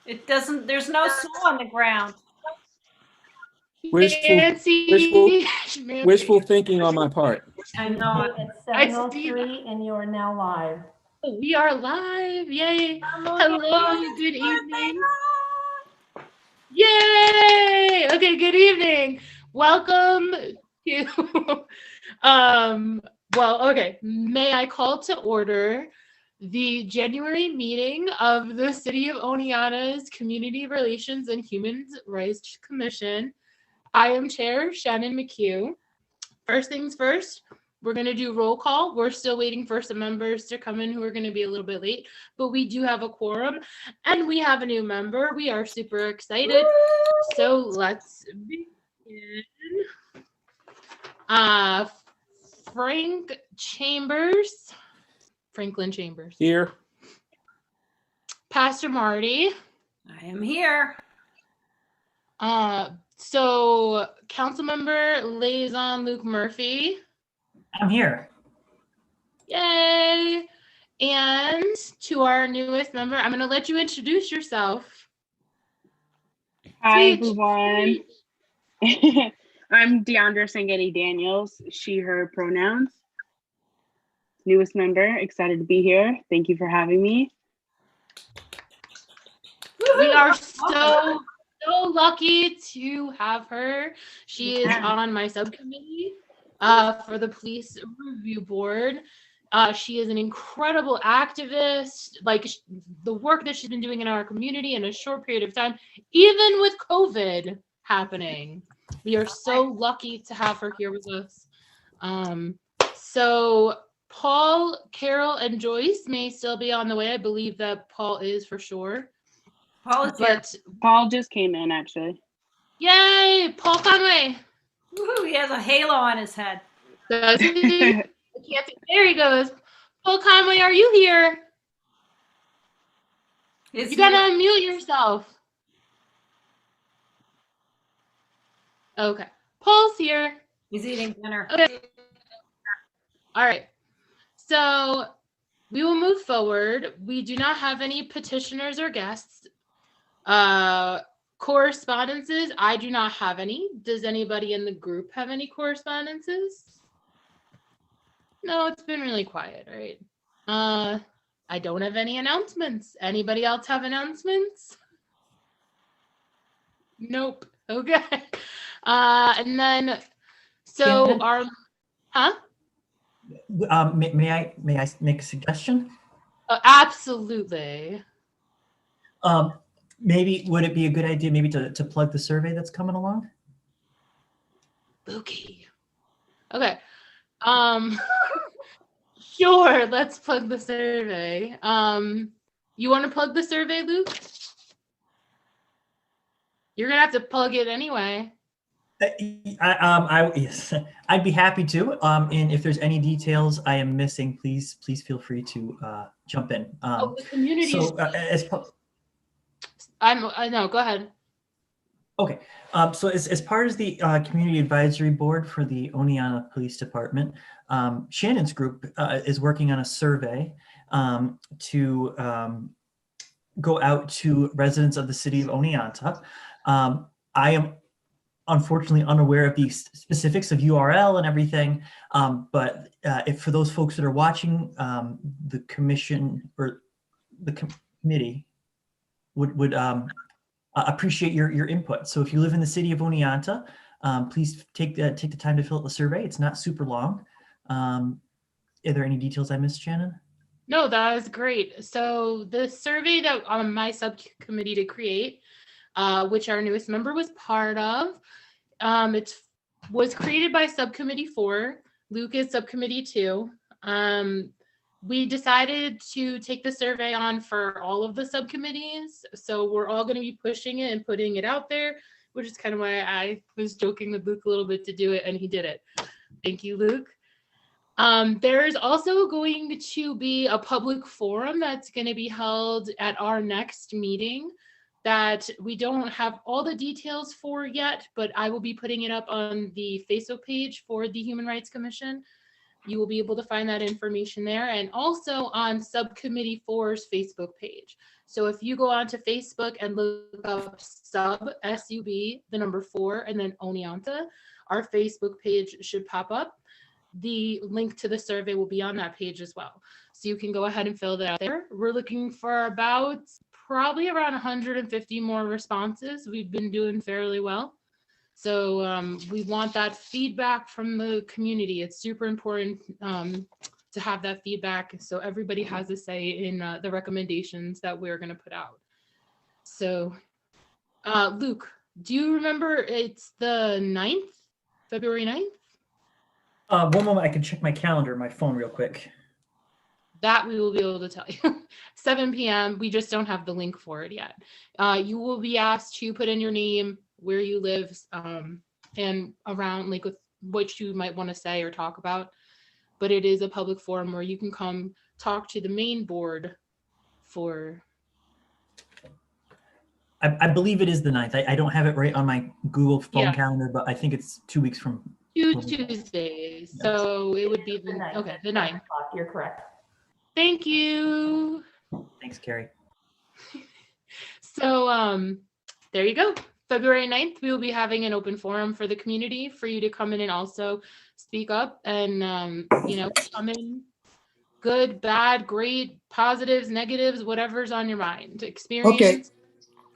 it doesn't, there's no snow on the ground. Wishful thinking on my part. I know. It's 7:03 and you are now live. We are live. Yay. Hello. Good evening. Yay. Okay. Good evening. Welcome to, okay. May I call to order the January meeting of the City of Oneonta's Community Relations and Human Rights Commission. I am Chair Shannon McHugh. First things first, we're going to do roll call. We're still waiting for some members to come in who are going to be a little bit late, but we do have a quorum and we have a new member. We are super excited. So let's begin. Franklin Chambers. Here. Pastor Marty. I am here. So Councilmember Liaison Luke Murphy. I'm here. Yay! And to our newest member, I'm going to let you introduce yourself. Hi, everyone. I'm Deandra Sangetti Daniels, she, her pronouns. Newest member, excited to be here. Thank you for having me. We are so lucky to have her. She is on my subcommittee for the police review board. She is an incredible activist. Like the work that she's been doing in our community in a short period of time, even with COVID happening. We are so lucky to have her here with us. So Paul, Carol, and Joyce may still be on the way. I believe that Paul is for sure. Paul just came in, actually. Yay, Paul Conway. Woohoo, he has a halo on his head. Does he? I can't see. There he goes. Paul Conway, are you here? You gotta unmute yourself. Okay. Paul's here. He's eating dinner. Okay. All right. So we will move forward. We do not have any petitioners or guests. Correspondences, I do not have any. Does anybody in the group have any correspondences? No, it's been really quiet, right? I don't have any announcements. Anybody else have announcements? Nope. Okay. And then, so Shannon? Huh? May I make a suggestion? Absolutely. Maybe would it be a good idea maybe to plug the survey that's coming along? Okay. Okay. Sure, let's plug the survey. You want to plug the survey, Luke? You're gonna have to plug it anyway. Yes, I'd be happy to. And if there's any details I am missing, please feel free to jump in. The community. So I know. Go ahead. Okay. So as part of the community advisory board for the Oneonta Police Department, Shannon's group is working on a survey to go out to residents of the city of Oneonta. I am unfortunately unaware of the specifics of URL and everything, but if for those folks that are watching, the commission or the committee would appreciate your input. So if you live in the city of Oneonta, please take the time to fill out the survey. It's not super long. Are there any details I missed, Shannon? No, that was great. So the survey that my subcommittee to create, which our newest member was part of, it was created by subcommittee 4. Luke is subcommittee 2. We decided to take the survey on for all of the subcommittees. So we're all going to be pushing it and putting it out there, which is kind of why I was joking with Luke a little bit to do it, and he did it. Thank you, Luke. There's also going to be a public forum that's going to be held at our next meeting that we don't have all the details for yet, but I will be putting it up on the Facebook page for the Human Rights Commission. You will be able to find that information there, and also on Subcommittee 4's Facebook page. So if you go onto Facebook and look up sub, SUB, the number 4, and then Oneonta, our Facebook page should pop up. The link to the survey will be on that page as well. So you can go ahead and fill that out there. We're looking for about probably around 150 more responses. We've been doing fairly well. So we want that feedback from the community. It's super important to have that feedback so everybody has a say in the recommendations that we're going to put out. So Luke, do you remember it's the 9th, February 9th? One moment, I can check my calendar, my phone real quick. That we will be able to tell you. 7 p.m. We just don't have the link for it yet. You will be asked to put in your name, where you live, and around like with what you might want to say or talk about. But it is a public forum where you can come talk to the main board for. I believe it is the 9th. I don't have it right on my Google phone Yeah. calendar, but I think it's 2 weeks from. 2 Tuesdays. So it would be the 9th. okay, the 9th. You're correct. Thank you. Thanks, Carrie. So there you go. February 9th, we will be having an open forum for the community for you to come in and also speak up and, come in good, bad, great, positives, negatives, whatever's on your mind. Experience. Okay.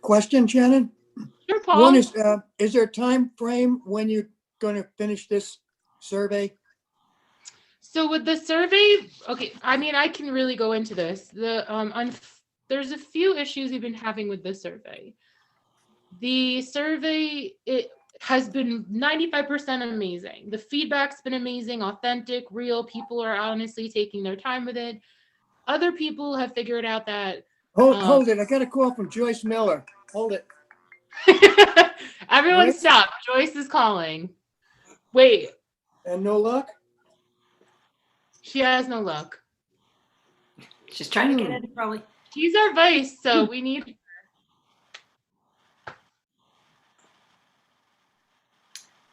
Question, Shannon? Sure, Paul. One is there a time frame when you're going to finish this survey? So with the survey, okay, I mean, I can really go into this. There's a few issues we've been having with the survey. The survey, it has been 95% amazing. The feedback's been amazing, authentic, real. People are honestly taking their time with it. Other people have figured out that. Hold it. I got a call from Joyce Miller. Hold it. Everyone Joyce? stop. Joyce is calling. Wait, And no luck? she has no luck. She's trying to get in probably. She's our vice, so we need.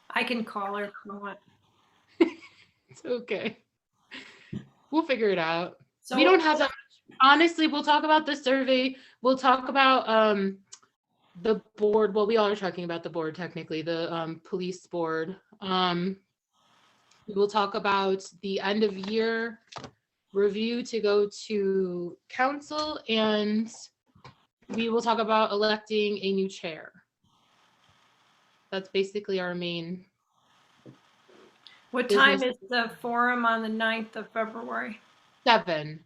I can call her if you want. It's okay. We'll figure it out. So We don't have that much. Honestly, we'll talk about the survey. We'll talk about the board. Well, we all are talking about the board technically, the police board. We will talk about the end of year review to go to council, and we will talk about electing a new chair. That's basically our main. What time business. is the forum on the 9th of February? 7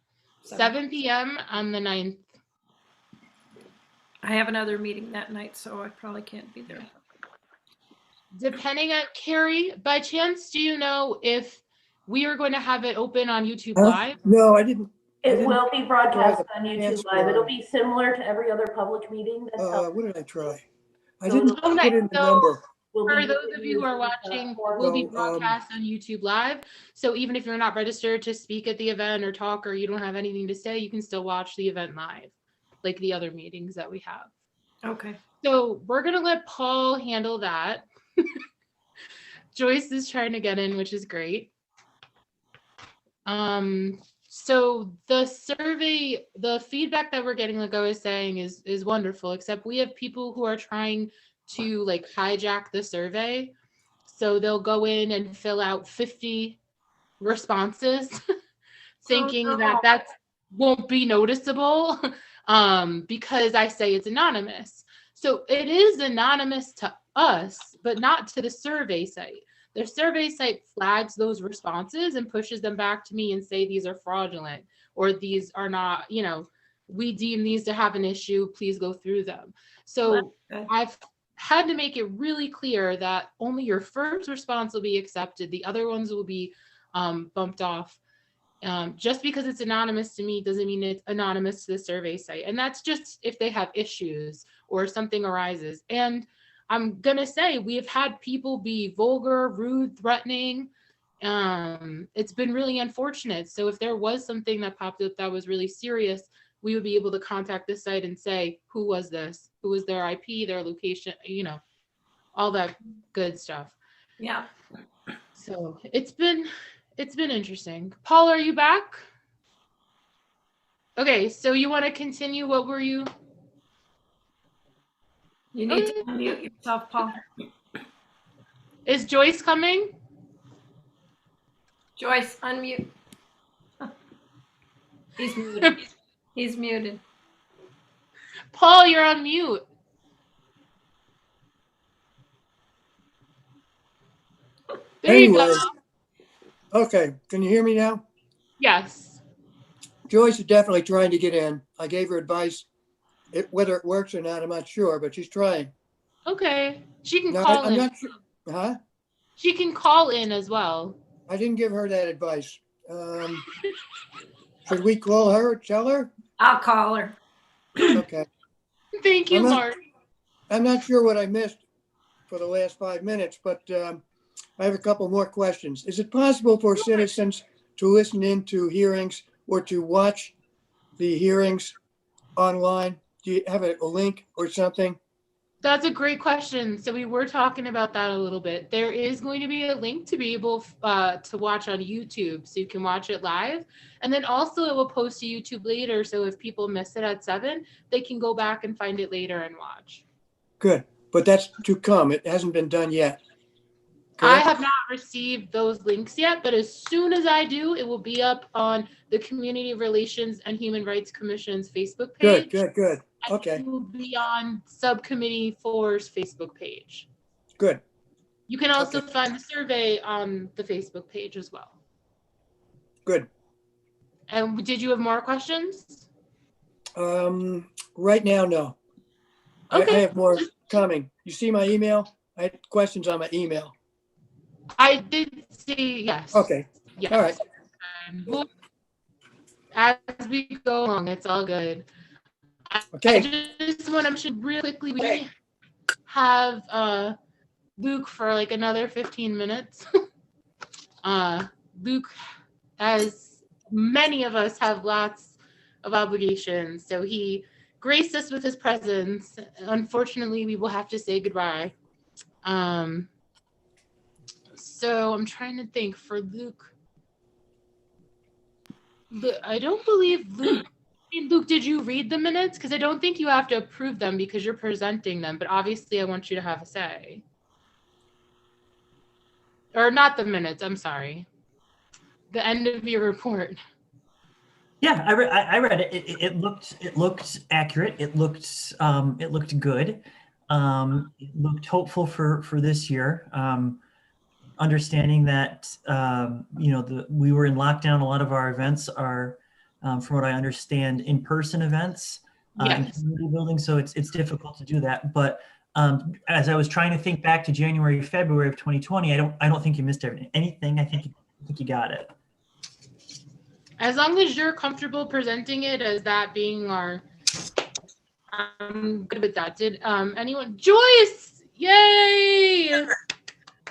p.m. on the 9th. I have another meeting that night, so I probably can't be there. Depending on Carrie, by chance, do you know if we are going to have it open on YouTube Huh? Live? No, I didn't. It will be broadcast Try on the YouTube transfer. Live. It'll be similar to every other public meeting. That's how What did I try? I So didn't it'll- Oh, nice. put in the So- number. we'll be For those using of you who are this, watching, form. will be So, broadcast on YouTube Live. So even if you're not registered to speak at the event or talk, or you don't have anything to say, you can still watch the event live, like the other meetings that we have. Okay. So we're gonna let Paul handle that. Joyce is trying to get in, which is great. So the survey, the feedback that we're getting, like I was saying, is wonderful, except we have people who are trying to like hijack the survey. So they'll go in and fill out 50 responses thinking that won't be noticeable because I say it's anonymous. So it is anonymous to us, but not to the survey site. The survey site flags those responses and pushes them back to me and say these are fraudulent or these are not, we deem these to have an issue, please go through them. So Okay. I've had to make it really clear that only your first response will be accepted. The other ones will be bumped off. Just because it's anonymous to me doesn't mean it's anonymous to the survey site. And that's just if they have issues or something arises. And I'm going to say we have had people be vulgar, rude, threatening. It's been really unfortunate. So if there was something that popped up that was really serious, we would be able to contact the site and say, who was this? Who was their IP, their location, all that good stuff. Yeah. So it's been interesting. Paul, are you back? Okay, so you want to continue? What were you? You need to unmute yourself, Paul. Is Joyce coming? Joyce, unmute. He's muted. He's muted. Paul, you're on mute. There you Anyway, go. okay, can you hear me now? Yes. Joyce is definitely trying to get in. I gave her advice. Whether it works or not, I'm not sure, but she's trying. Okay. She can No, call I'm in. not sure. Huh? She can call in as well. I didn't give her that advice. Should we call her, tell her? I'll call her. Okay. Thank you, I'm not- Mark. I'm not sure what I missed for the last 5 minutes, but I have a couple more questions. Is it possible for citizens to listen into hearings or to watch the hearings online? Do you have a link or something? That's a great question. So we were talking about that a little bit. There is going to be a link to be able to watch on YouTube, so you can watch it live. And then also it will post to YouTube later. So if people miss it at 7, they can go back and find it later and watch. Good, but that's to come. It hasn't been done yet. I Correct? have not received those links yet, but as soon as I do, it will be up on the Community Relations and Human Rights Commission's Facebook page. Good. And Okay, it will be on Subcommittee 4's Facebook page. good. You can also Okay. find the survey on the Facebook page as well. Good. And did you have more questions? Right now, no. I Okay. have more coming. You see my email? I had questions on my email. I did see, yes. Okay, Yes. all right. Well, as we go along, it's all good. Okay. I just want to mention real quickly, we have Luke for like another 15 minutes. Luke, as many of us, have lots of obligations, so he graced us with his presence. Unfortunately, we will have to say goodbye. So I'm trying to think for Luke. I don't believe Luke. Luke, did you read the minutes? Because I don't think you have to approve them because you're presenting them, but obviously I want you to have a say. Or not the minutes, I'm sorry. The end of your report. Yeah, I read it. It looked accurate. It looked good. It looked hopeful for this year. Understanding that we were in lockdown. A lot of our events are, from what I understand, in-person events in Yes. community buildings. So it's difficult to do that. But as I was trying to think back to January, February of 2020, I don't think you missed anything. I think you got it. As long as you're comfortable presenting it as that being our, I'm good with that. Did anyone? Joyce! Yay!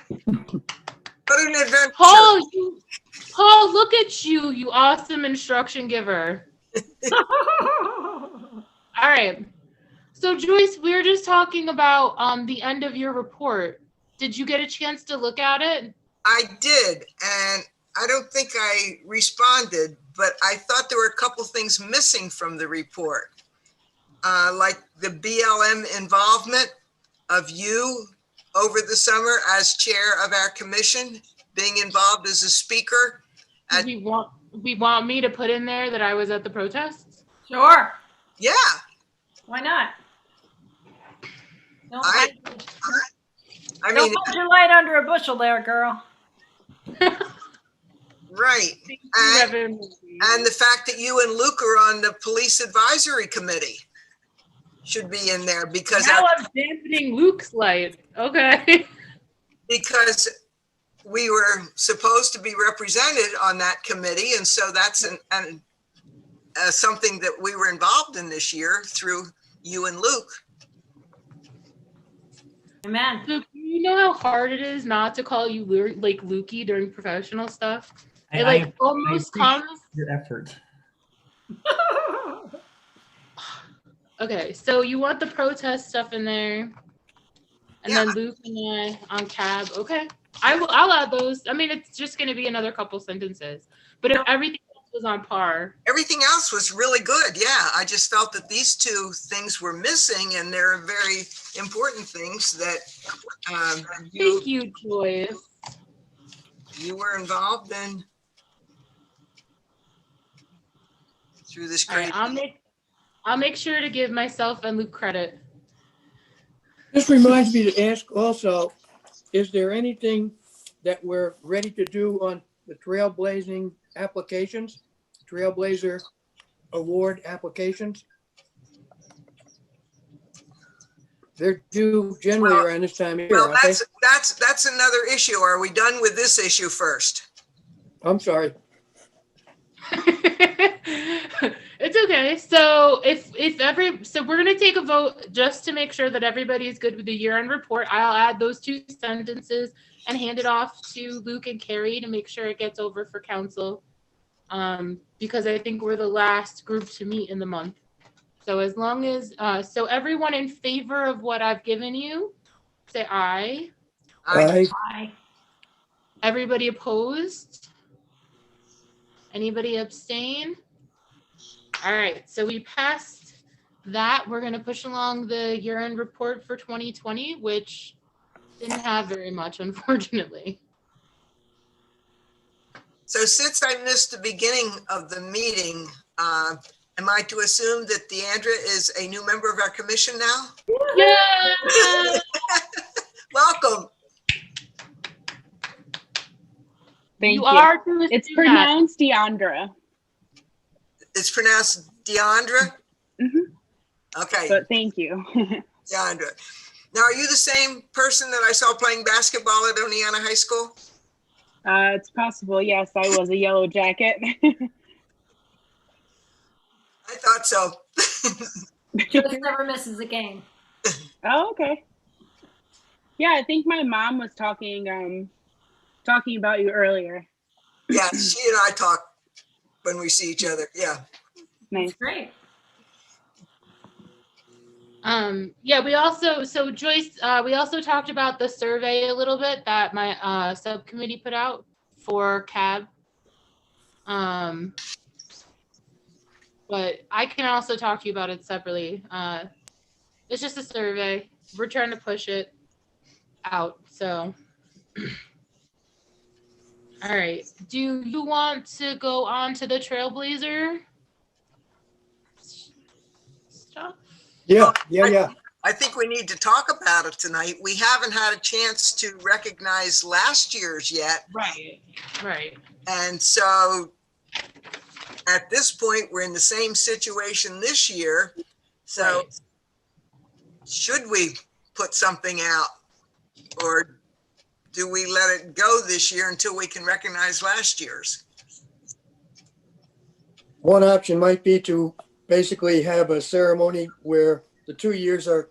What an adventure. Paul, look at you, you awesome instruction giver. All right. So Joyce, we were just talking about the end of your report. Did you get a chance to look at it? I did, and I don't think I responded, but I thought there were a couple things missing from the report, like the BLM involvement of you over the summer as chair of our commission, being involved as a speaker. We want me to put in there that I was at the protests? Sure. Yeah, Why not? Don't I don't mean, put your light under a bushel there, girl. right. And the fact that you and Luke are on the police advisory committee should be in there because now I'm dampening Luke's light. Okay. because we were supposed to be represented on that committee, and so that's something that we were involved in this year through you and Luke. Amen. Luke, you know how hard it is not to call you like Lukey during professional stuff? It I almost appreciate comes. your effort. Okay, so you want the protest stuff in there, and Yeah. then Luke and I on cab. Okay, I'll add those. I mean, it's just going to be another couple sentences, but if everything else was on par. Everything else was really good. Yeah, I just felt that these two things were missing, and they're very important things that Thank you, Joyce. You were involved in through this All right, crazy. I'll make sure to give myself and Luke credit. This reminds me to ask also, is there anything that we're ready to do on the trailblazing applications, Trailblazer Award applications? They're due generally around this time of year, Well, aren't they? that's another issue. Are we done with this issue first? I'm sorry. It's okay. So so we're gonna take a vote just to make sure that everybody is good with the year-end report. I'll add those 2 sentences and hand it off to Luke and Carrie to make sure it gets over for council. Because I think we're the last group to meet in the month. So as long as so everyone in favor of what I've given you, say aye. Aye. Everybody opposed? Anybody abstain? All right, so we passed that. We're going to push along the year-end report for 2020, which didn't have very much, unfortunately. So since I missed the beginning of the meeting, am I to assume that Deandra is a new member of our commission now? Yeah. Welcome. Thank you. Are to It's assume pronounced Deandra, It's pronounced Deandra? Okay, but thank you. Deandra. Now, are you the same person that I saw playing basketball at Oneonta High School? It's possible. Yes, I was a yellow jacket. I thought so. Joyce never misses a game. Oh, okay. Yeah, I think my mom was talking about you earlier. Yeah, she and I talk when we see each other. Yeah. Nice. Great. Yeah, so Joyce, we also talked about the survey a little bit that my subcommittee put out for CAB. But I can also talk to you about it separately. It's just a survey. We're trying to push it out, so. All right, do you want to go on to the Trailblazer stuff? Yeah. I think we need to talk about it tonight. We haven't had a chance to recognize last year's yet. Right. And so at this point, we're in the same situation this year. So should we put something out, or do we let it go this year until we can recognize last year's? One option might be to basically have a ceremony where the 2 years are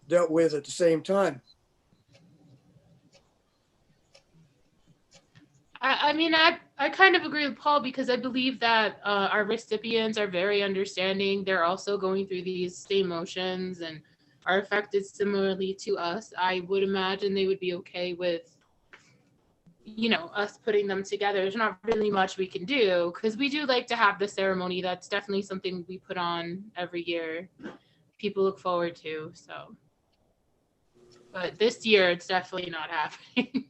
dealt with at the same time. I mean, I kind of agree with Paul, because I believe that our recipients are very understanding. They're also going through these same motions and are affected similarly to us. I would imagine they would be okay with, us putting them together. There's not really much we can do, because we do like to have the ceremony. That's definitely something we put on every year. People look forward to, so. But this year, it's definitely not happening.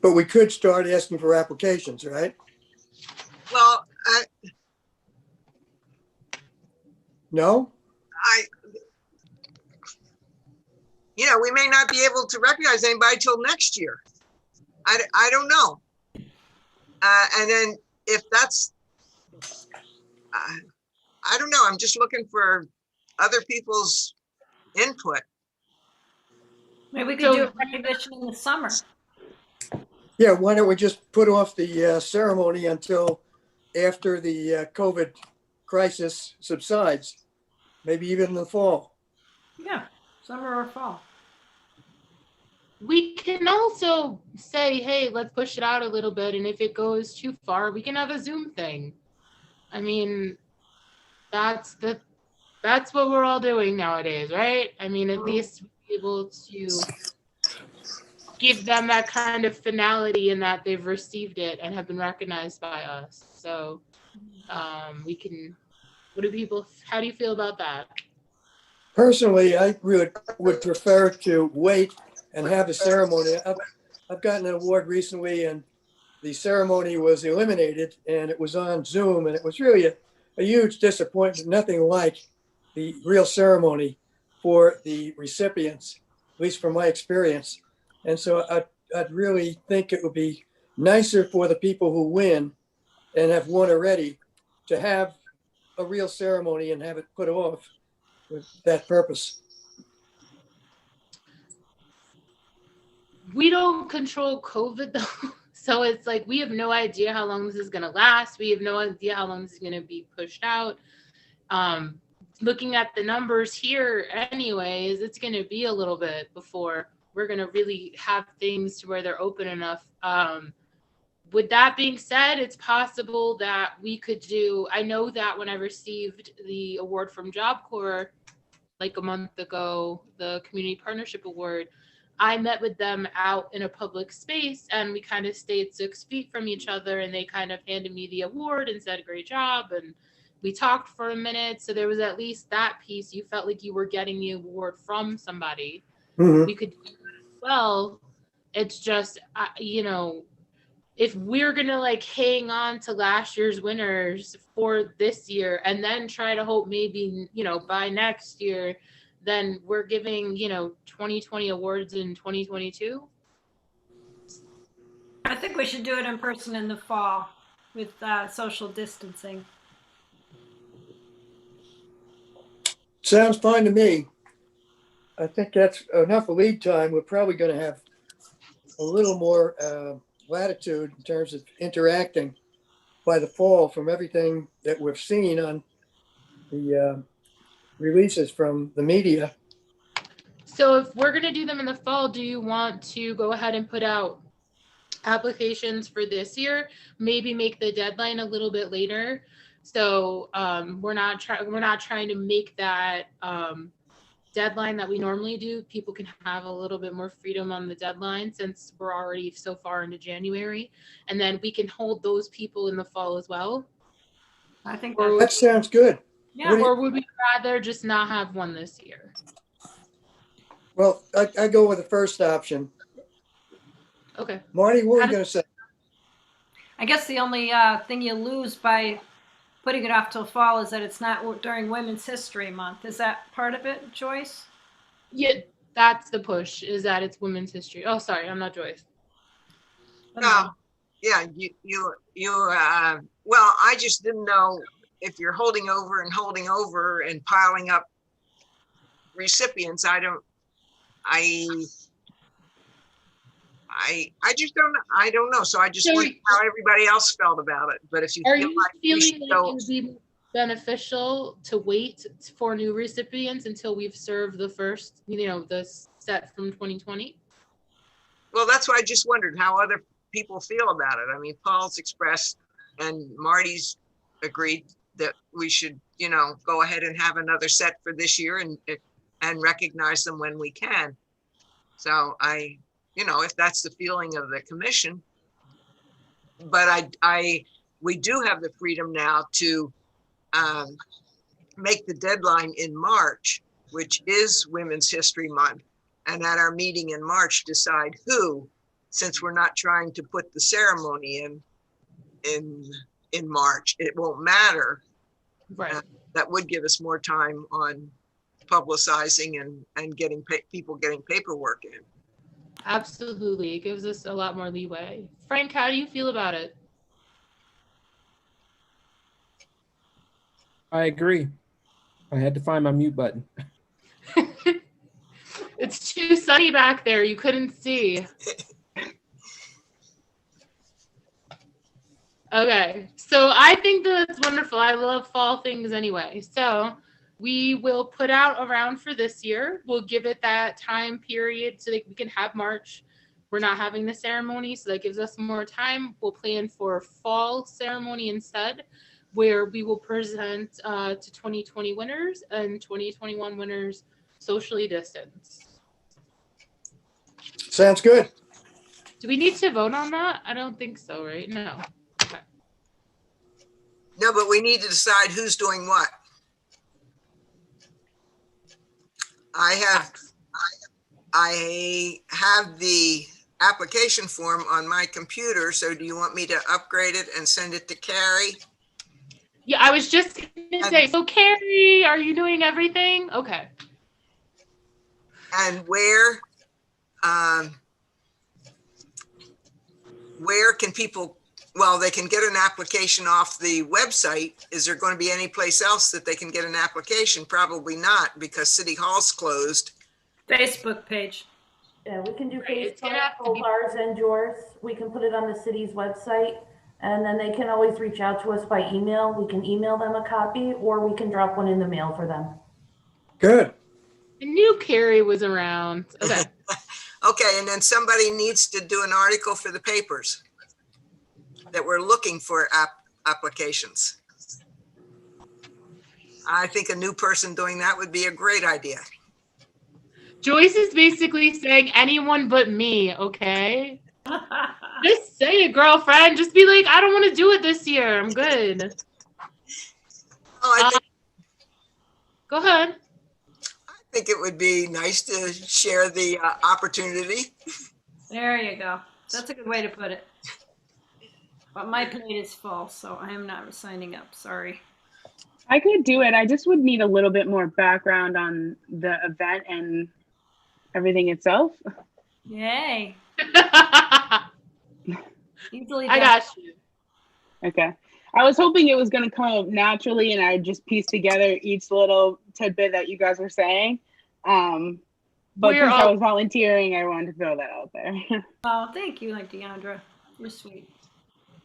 But we could start asking for applications, right? Well, No? we may not be able to recognize anybody till next year. I don't know. And then if that's, I don't know. I'm just looking for other people's input. Maybe we could do a recognition in the summer. Yeah, why don't we just put off the ceremony until after the COVID crisis subsides, maybe even in the fall. Yeah, summer or fall. We can also say, hey, let's push it out a little bit. And if it goes too far, we can have a Zoom thing. I mean, that's what we're all doing nowadays, right? I mean, at least be able to give them that kind of finality in that they've received it and have been recognized by us. So we can, how do you feel about that? Personally, I would prefer to wait and have a ceremony. I've gotten an award recently, and the ceremony was eliminated, and it was on Zoom, and it was really a huge disappointment. Nothing like the real ceremony for the recipients, at least from my experience. And so I'd really think it would be nicer for the people who win and have won already to have a real ceremony and have it put off with that purpose. We don't control COVID though. So it's like, we have no idea how long this is going to last. We have no idea how long this is going to be pushed out. Looking at the numbers here anyways, it's going to be a little bit before we're going to really have things to where they're open enough. With that being said, it's possible that we could do, I know that when I received the award from Job Corps like a month ago, the Community Partnership Award, I met with them out in a public space and we kind of stayed 6 feet from each other, and they kind of handed me the award and said, great job. And we talked for a minute. So there was at least that piece. You felt like you were getting the award from somebody. Mm-hmm. We could do that as well. It's just, if we're going to like hang on to last year's winners for this year and then try to hope maybe, by next year, then we're giving, 2020 awards in 2022. I think we should do it in person in the fall with social distancing. Sounds fine to me. I think that's enough lead time. We're probably going to have a little more latitude in terms of interacting by the fall from everything that we've seen on the releases from the media. So if we're going to do them in the fall, do you want to go ahead and put out applications for this year? Maybe make the deadline a little bit later. So we're not trying to make that deadline that we normally do. People can have a little bit more freedom on the deadline since we're already so far into January, and then we can hold those people in the fall as well. I think that sounds good. Yeah. Or would we rather just not have one this year? Well, I go with the first option. Okay. Marty, what were you going to say? I guess the only thing you lose by putting it off till fall is that it's not during Women's History Month. Is that part of it, Joyce? Yeah, that's the push, is that it's Women's History. Oh, sorry, I'm not Joyce. No, yeah, well, I just didn't know if you're holding over and piling up recipients. I just don't know. So I just wondered how everybody else felt about it. But if you are feel you like feeling like it would be beneficial to wait for new recipients until we've served the first, the set from 2020? Well, that's why I just wondered how other people feel about it. I mean, Paul's expressed and Marty's agreed that we should, go ahead and have another set for this year and recognize them when we can. So if that's the feeling of the commission, but we do have the freedom now to make the deadline in March, which is Women's History Month, and at our meeting in March decide who, since we're not trying to put the ceremony in March, it won't matter. Right. That would give us more time on publicizing and getting people getting paperwork in. Absolutely. It gives us a lot more leeway. Frank, how do you feel about it? I agree. I had to find my mute button. It's too sunny back there. You couldn't see. Okay. So I think that's wonderful. I love fall things anyway. So we will put out a round for this year. We'll give it that time period so that we can have March. We're not having the ceremony, so that gives us more time. We'll plan for a fall ceremony instead, where we will present to 2020 winners and 2021 winners socially distanced. Sounds good. Do we need to vote on that? I don't think so, right? No. Okay. No, but we need to decide who's doing what. I have the application form on my computer. So do you want me to upgrade it and send it to Carrie? Yeah, I was just gonna say, so Carrie, are you doing everything? Okay. And where can people, well, they can get an application off the website. Is there going to be any place else that they can get an application? Probably not, because City Hall's closed. Facebook page. Yeah, we can do Right, it's Facebook, gonna have to be- both ours and yours. We can put it on the city's website. And then they can always reach out to us by email. We can email them a copy or we can drop one in the mail for them. Good. I knew Carrie was around. Okay. Okay, and then somebody needs to do an article for the papers that we're looking for applications. I think a new person doing that would be a great idea. Joyce is basically saying anyone but me, okay? Just say it, girlfriend. Just be like, I don't want to do it this year. I'm good. Oh, Go ahead. I think it would be nice to share the opportunity. There you go. That's a good way to put it. But my plate is full, so I am not signing up. Sorry. I could do it. I just would need a little bit more background on the event and everything itself. Yay. Easily I done. got you. Okay. I was hoping it was going to come up naturally and I'd just piece together each little tidbit that you guys were saying. But since I was volunteering, I wanted to throw that out there. Oh, thank you, Deandra. You're sweet.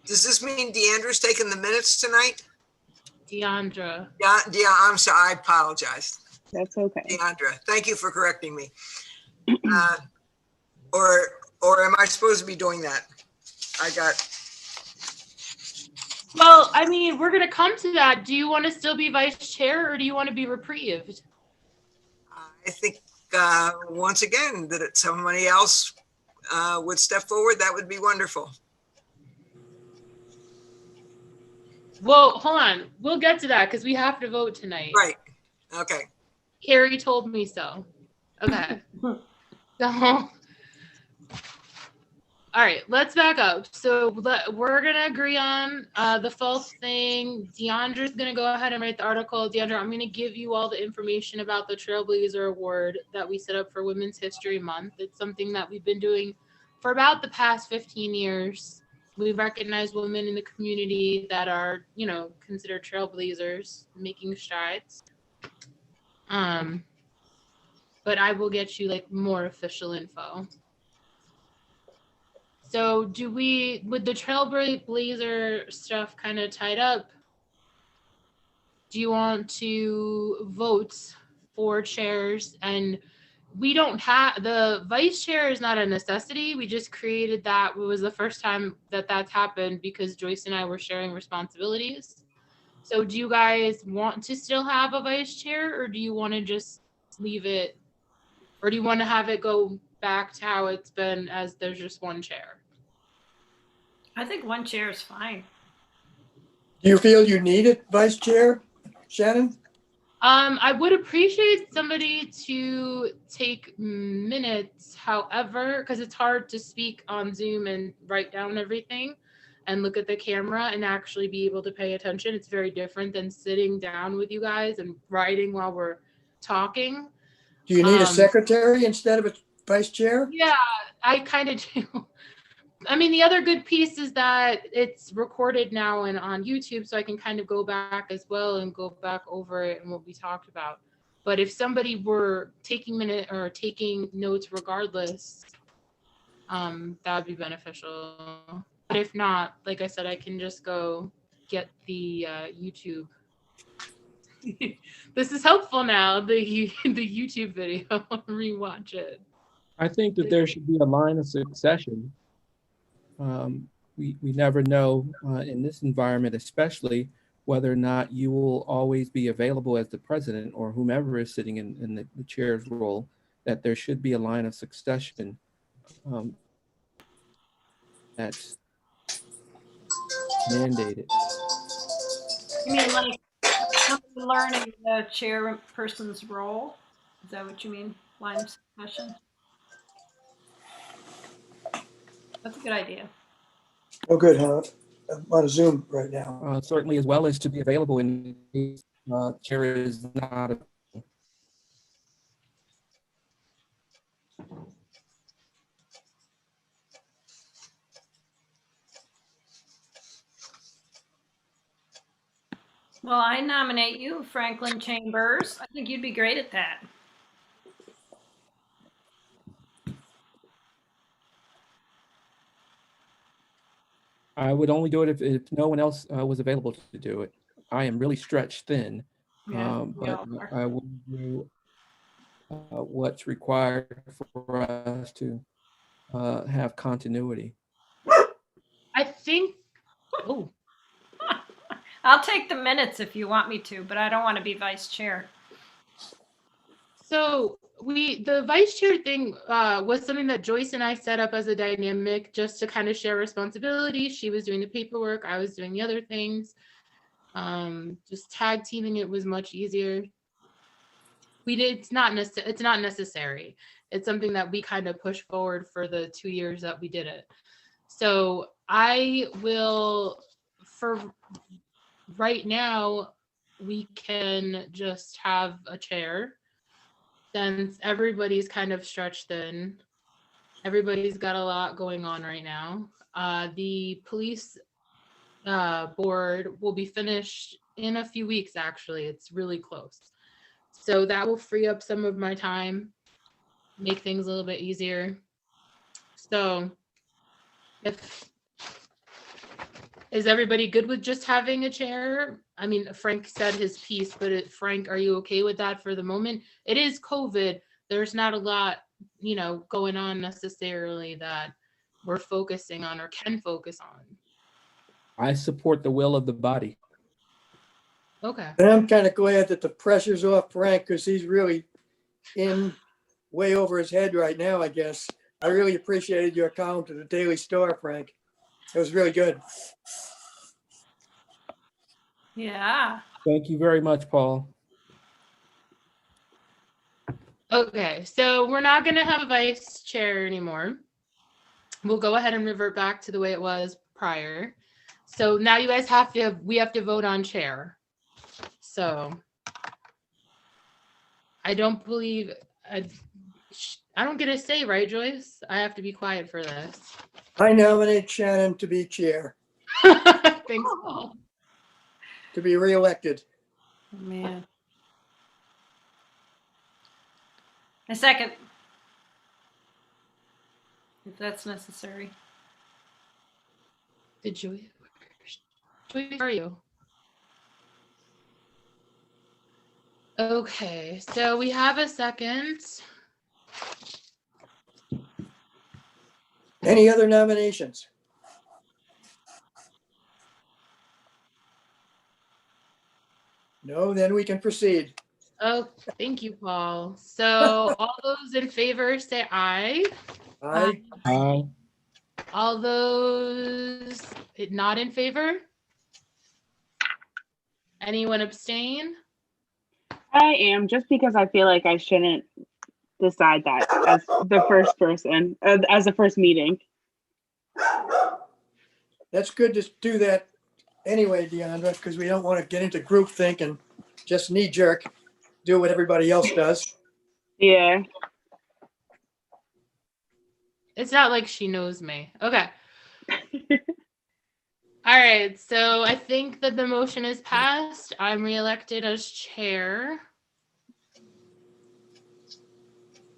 Does this mean Deandra's taking the minutes tonight? Deandra. Yeah, I'm sorry. I apologize. That's okay. Deandra, thank you for correcting me. Or am I supposed to be doing that? Well, I mean, we're going to come to that. Do you want to still be vice chair or do you want to be reprieved? I think once again that somebody else would step forward. That would be wonderful. Well, hold on. We'll get to that because we have to vote tonight. Right. Okay. Carrie told me so. Okay. So, all right, let's back up. So we're going to agree on the false thing. Deandra's going to go ahead and write the article. Deandra, I'm going to give you all the information about the Trailblazer Award that we set up for Women's History Month. It's something that we've been doing for about the past 15 years. We recognize women in the community that are, considered trailblazers, making strides. But I will get you more official info. So with the Trailblazer stuff kind of tied up, do you want to vote for chairs? And we don't have, the vice chair is not a necessity. We just created that. It was the first time that that's happened because Joyce and I were sharing responsibilities. So do you guys want to still have a vice chair or do you want to just leave it? Or do you want to have it go back to how it's been as there's just one chair? I think one chair is fine. Do you feel you need it, Vice Chair, Shannon? I would appreciate somebody to take minutes, however, because it's hard to speak on Zoom and write down everything and look at the camera and actually be able to pay attention. It's very different than sitting down with you guys and writing while we're talking. Do you need a secretary instead of a vice chair? Yeah, I kind of do. I mean, the other good piece is that it's recorded now and on YouTube, so I can kind of go back as well and go back over it and what we talked about. But if somebody were taking notes regardless, that would be beneficial. But if not, like I said, I can just go get the YouTube. This is helpful now, the YouTube video, rewatch it. I think that there should be a line of succession. We never know in this environment, especially whether or not you will always be available as the president or whomever is sitting in the chair's role, that there should be a line of succession. that's mandated. You mean like somebody learning the chairperson's role? Is that what you mean? Line of succession? That's a good idea. Oh, good, huh? I'm on Zoom right now. Certainly, as well as to be available in case chair is not. Well, I nominate you, Franklin Chambers. I think you'd be great at that. I would only do it if no one else was available to do it. I am really stretched thin, Yeah, we but all are. I will do what's required for us to have continuity. I think, oh, I'll take the minutes if you want me to, but I don't want to be vice chair. so the vice chair thing was something that Joyce and I set up as a dynamic just to kind of share responsibility. She was doing the paperwork, I was doing the other things. Just tag teaming it was much easier. It's not necessary. It's something that we kind of push forward for the 2 years that we did it. So I will, for right now, we can just have a chair since everybody's kind of stretched thin. Everybody's got a lot going on right now. The police board will be finished in a few weeks, actually. It's really close. So that will free up some of my time, make things a little bit easier. So is everybody good with just having a chair? I mean, Frank said his piece, but Frank, are you okay with that for the moment? It is COVID. There's not a lot, going on necessarily that we're focusing on or can focus on. I support the will of the body. Okay. And I'm kind of glad that the pressure's off Frank because he's really in way over his head right now, I guess. I really appreciated your column to the Daily Star, Frank. It was really good. Yeah. Thank you very much, Paul. Okay, so we're not going to have a vice chair anymore. We'll go ahead and revert back to the way it was prior. So now you guys we have to vote on chair. So I don't believe, I don't get a say, right, Joyce? I have to be quiet for this. I nominate Shannon to be chair, Thanks, Paul. to be reelected. Oh, man. A second. If that's necessary. Did Joyce, where are you? Okay, so we have a second. Any other nominations? No, then we can proceed. Oh, thank you, Paul. So all those in favor say aye. Aye. Aye. All those not in favor? Anyone abstain? I am, just because I feel like I shouldn't decide that as the first person, as the first meeting. That's good to do that anyway, Deandra, because we don't want to get into groupthink and just knee jerk, do what everybody else does. Yeah. It's not like she knows me. Okay. All right. So I think that the motion is passed. I'm reelected as chair.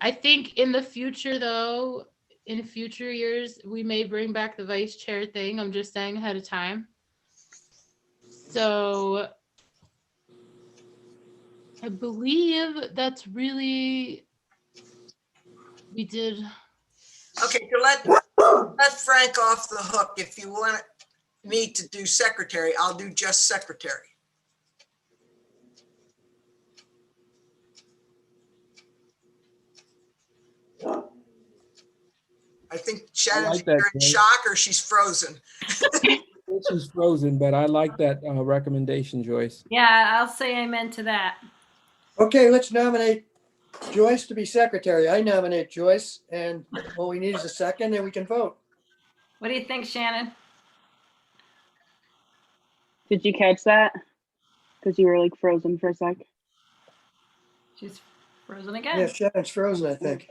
I think in the future, though, in future years, we may bring back the vice chair thing. I'm just saying ahead of time. So I believe that's really, we did. Okay, to let Frank off the hook, if you want me to do secretary, I'll do just secretary. I think Shannon's like that, either in Joyce. shock or she's frozen. She's frozen, but I like that recommendation, Joyce. Yeah, I'll say amen to that. Okay, let's nominate Joyce to be secretary. I nominate Joyce, and all we need is a second, and we can vote. What do you think, Shannon? Did you catch that? Because you were like frozen for a sec. She's frozen again. Yeah, Shannon's frozen, I think.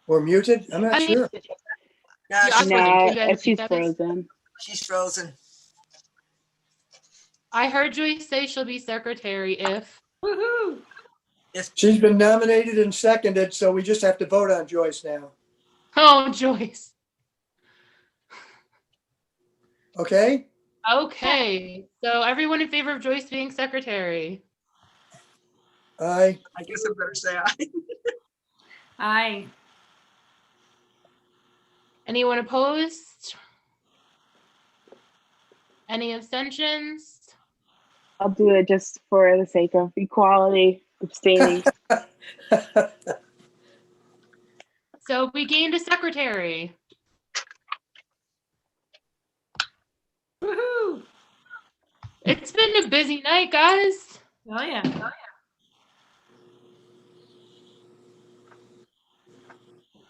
Or muted? I'm not I mean, sure. No, Yeah, I she's, wasn't. No, You guys think she's that is- frozen. she's frozen. I heard Joyce say she'll be secretary if. Woohoo! She's been nominated and seconded, so we just have to vote on Joyce now. Oh, Joyce. Okay? Okay. So everyone in favor of Joyce being secretary. Aye. I guess I better say aye. Aye. Anyone opposed? Any abstentions? I'll do it just for the sake of equality, abstaining. So we gained a secretary. Woohoo! It's been a busy night, guys. Oh yeah.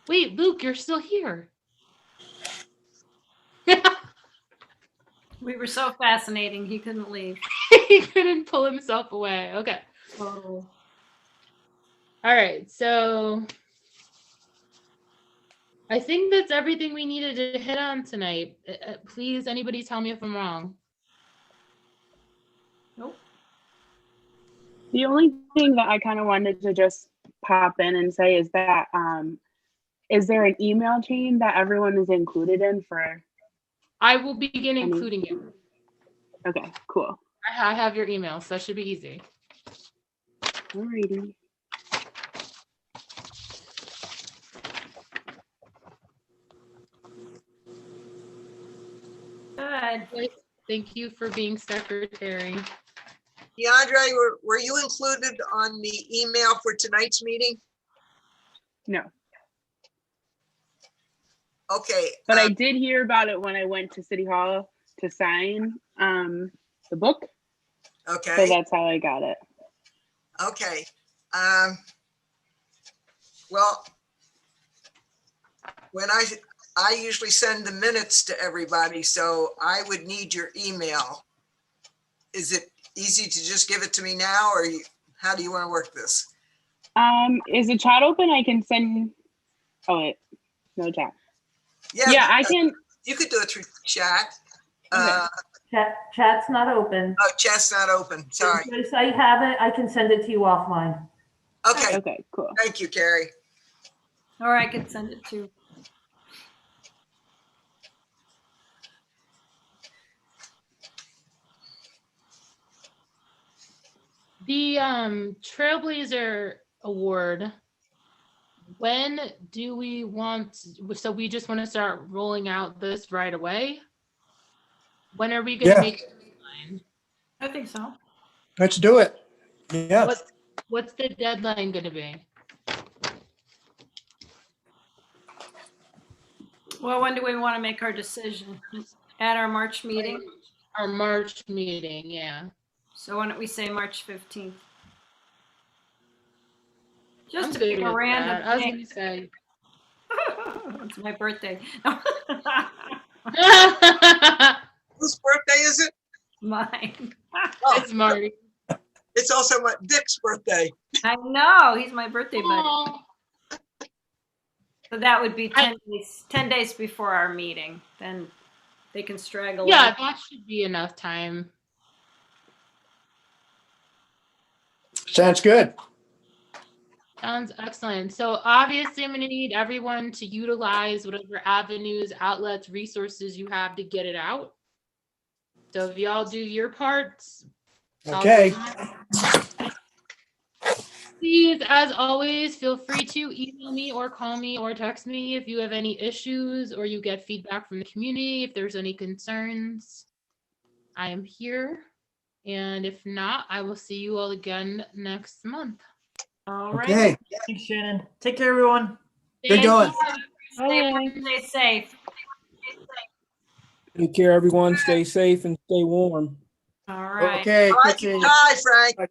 Wait, Luke, you're still here. We were so fascinating, he couldn't leave. He couldn't pull himself away. Okay. Totally. All right. So I think that's everything we needed to hit on tonight. Please, anybody tell me if I'm wrong. Nope. The only thing that I kind of wanted to just pop in and say is that is there an email chain that everyone is included in for? I will begin including you. Okay, cool. I have your email, so that should be easy. Alrighty. Good. Thank you for being secretary. Deandra, were you included on the email for tonight's meeting? No, Okay. but I did hear about it when I went to City Hall to sign the book. So Okay, that's how I got it. okay. Well, when I usually send the minutes to everybody, so I would need your email. Is it easy to just give it to me now, or how do you want to work this? Is the chat open? I can send. Oh wait, no chat. Yeah, I can. You could do it through chat. Okay. Chat's not open. Oh, chat's not open. Sorry. Joyce, I have it. I can send it to you offline. Okay, Okay, cool. thank you, Carrie. Or I could send it to. The Trailblazer Award. When do we want? So we just want to start rolling out this right away. When are we going to Yeah. make the deadline? I think so. Let's do it. Yeah. What's the deadline going to be? Well, when do we want to make our decision? At our March meeting? Our March meeting, yeah. So why don't we say March 15th? I'm Just to good pick a with random that. I was thing. going to say. It's my birthday. Whose birthday is it? Mine. Oh, It's Marty. it's also Dick's birthday. I know, he's my birthday buddy. Aw. So that would be 10 days before our meeting. Then they can straggle. Yeah, in. that should be enough time. Sounds good. Sounds excellent. So obviously I'm going to need everyone to utilize whatever avenues, outlets, resources you have to get it out. So if y'all do your parts. I'll do Okay. mine. Please, as always, feel free to email me or call me or text me if you have any issues or you get feedback from the community, if there's any concerns. I am here. And if not, I will see you all again next month. All right. Okay. Thanks, Shannon. Take care, everyone. Good going. Stay safe. Take care, everyone. Stay safe and stay warm. All right. Okay, All good right, seeing you. bye, Frank.